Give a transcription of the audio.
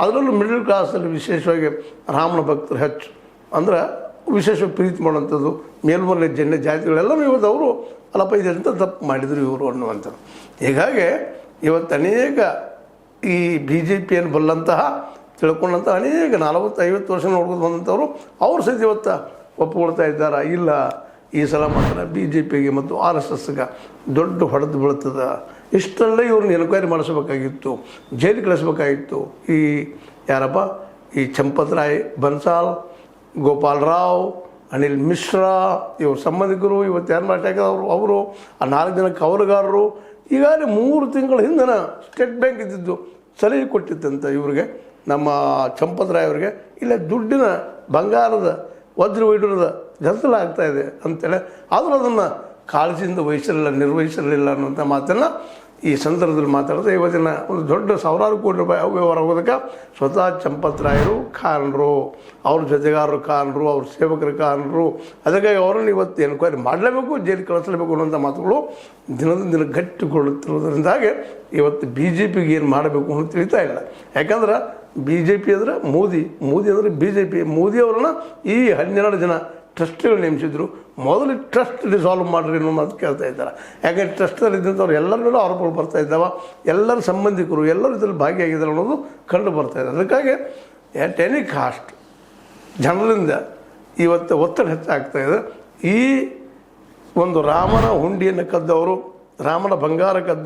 ಅದರಲ್ಲೂ ಮಿಡಲ್ ಕ್ಲಾಸಲ್ಲಿ ವಿಶೇಷವಾಗಿ ರಾಮನ ಭಕ್ತರು ಹೆಚ್ಚು ಅಂದ್ರೆ ವಿಶೇಷವಾಗಿ ಪ್ರೀತಿ ಮಾಡುವಂಥದ್ದು ಮೇಲ್ವರ್ಣ ಜನ ಜಾತಿಗಳೆಲ್ಲರೂ ಇವತ್ತು ಅವರು ಅಲ್ಲಪ್ಪ ಇದೆಂತ ತಪ್ಪು ಮಾಡಿದರು ಇವರು ಅನ್ನುವಂಥದ್ದು. ಹೀಗಾಗಿ ಇವತ್ತು ಅನೇಕ ಈ ಬಿ ಜೆ ಪಿಯನ್ನು ಬಲ್ಲಂತಹ ತಿಳ್ಕೊಂಡಂಥ ಅನೇಕ 40-50 ವರ್ಷ ನೋಡ್ಕೊಂಡು ಬಂದಂಥವ್ರು ಅವ್ರು ಸಹಿತ ಇವತ್ತು ಒಪ್ಪಿಕೊಳ್ತಾ ಇದ್ದಾರೆ. ಇಲ್ಲ ಈ ಸಲ ಮಾತ್ರ ಬಿ ಜೆ ಪಿಗೆ ಮತ್ತು ಆರ್ ಎಸ್ ಎಸ್ಗೆ ದೊಡ್ಡ ಹೊಡೆದು ಬೀಳ್ತದೆ, ಇಷ್ಟೆಲ್ಲ ಇವ್ರನ್ನ ಎನ್ಕ್ವೈರಿ ಮಾಡಿಸ್ಬೇಕಾಗಿತ್ತು, ಜೈಲಿಗೆ ಕಳಿಸ್ಬೇಕಾಗಿತ್ತು. ಈ ಯಾರಪ್ಪ ಈ ಚಂಪತ್ ರಾಯ್ ಬನ್ಸಾಲ್, ಗೋಪಾಲ್ ರಾವ್, ಅನಿಲ್ ಮಿಶ್ರಾ ಇವ್ರ ಸಂಬಂಧಿಕರು ಇವತ್ತು ಯಾರು ಮಾತಾಡೋರು ಅವರು ಆ 4 ಜನ ಕವಲುಗಾರರು ಈಗಾಗಲೇ 3 ತಿಂಗಳ ಹಿಂದನ ಸ್ಟೇಟ್ ಬ್ಯಾಂಕ್ ಇದ್ದಿದ್ದು ಸಲಹೆ ಕೊಟ್ಟಿತ್ತಂತ ಇವ್ರಿಗೆ, ನಮ್ಮ ಚಂಪತ್ ರಾಯ್ ಅವ್ರಿಗೆ. ಇಲ್ಲ ದುಡ್ಡಿನ ಬಂಗಾರದ ವಜ್ರ ವೈಡೂರದ ಗದ್ದಲ ಆಗ್ತಾಯಿದೆ ಅಂತೇಳಿ ಆದರೂ ಅದನ್ನು ಕಾಳಜಿಯಿಂದ ನಿರ್ವಹಿಸಿರಲಿಲ್ಲ ಅನ್ನುವಂಥ ಮಾತನ್ನು ಈ ಸಂದರ್ಭದಲ್ಲಿ ಮಾತಾಡಿದ್ರೆ ಇವತ್ತಿನ ಒಂದು ದೊಡ್ಡ ಸಾವಿರಾರು ಕೋಟಿ ರೂಪಾಯಿ ಅವ್ಯವಹಾರ ಆಗೋದಕ್ಕೆ ಸ್ವತಃ ಚಂಪತ್ ರಾಯರು ಕಾರಣರು, ಅವ್ರ ಜೊತೆಗಾರರು ಕಾರಣರು, ಅವ್ರ ಸೇವಕರ ಕಾರಣರು. ಅದಕ್ಕಾಗಿ ಅವರನ್ನು ಇವತ್ತು ಎನ್ಕ್ವೈರಿ ಮಾಡಲೇಬೇಕು, ಜೈಲಿಗೆ ಕಳಿಸಲೇಬೇಕು ಅನ್ನೋಂಥ ಮಾತುಗಳು ದಿನದಿಂದ ದಿನ ಗಟ್ಟಿಗೊಳ್ಳುತ್ತಿರುವುದರಿಂದಾಗಿ ಇವತ್ತು ಬಿ ಜೆ ಪಿಗೆ ಏನು ಮಾಡಬೇಕು ಅಂತ ತಿಳಿತಾ ಇಲ್ಲ. ಯಾಕಂದ್ರೆ ಬಿ ಜೆ ಪಿ ಅಂದರೆ ಮೋದಿ ಅಂದರೆ ಬಿ ಜೆ ಪಿ. ಮೋದಿಯವರನ್ನ ಈ 12 ಜನ ಟ್ರಸ್ಟಿಗಳು ನೇಮಿಸಿದ್ರು. ಮೊದಲು ಟ್ರಸ್ಟ್ ಡಿಸಾಲ್ವ್ ಮಾಡಿರಿ ಅನ್ನೋ ಮಾತು ಕೇಳ್ತಾ ಇದ್ದಾರೆ. ಯಾಕಂದರೆ ಟ್ರಸ್ಟಲ್ಲಿ ಇದ್ದಂಥವ್ರು ಎಲ್ಲರ ಮೇಲೂ ಆರೋಪಗಳು ಬರ್ತಾ ಇದ್ದಾವೆ, ಎಲ್ಲರ ಸಂಬಂಧಿಕರು ಎಲ್ಲರೂ ಇದರಲ್ಲಿ ಭಾಗಿಯಾಗಿದ್ದಾರೆ ಅನ್ನೋದು ಕಂಡು ಬರ್ತಾ ಇದೆ. ಅದಕ್ಕಾಗಿ ಎಟ್ ಎನಿ ಕಾಸ್ಟ್ ಜನರಿಂದ ಇವತ್ತು ಒತ್ತಡ ಹೆಚ್ಚಾಗ್ತಾಯಿದೆ. ಈ ಒಂದು ರಾಮನ ಹುಂಡಿಯನ್ನು ಕದ್ದವರು, ರಾಮನ ಬಂಗಾರ ಕದ್ದ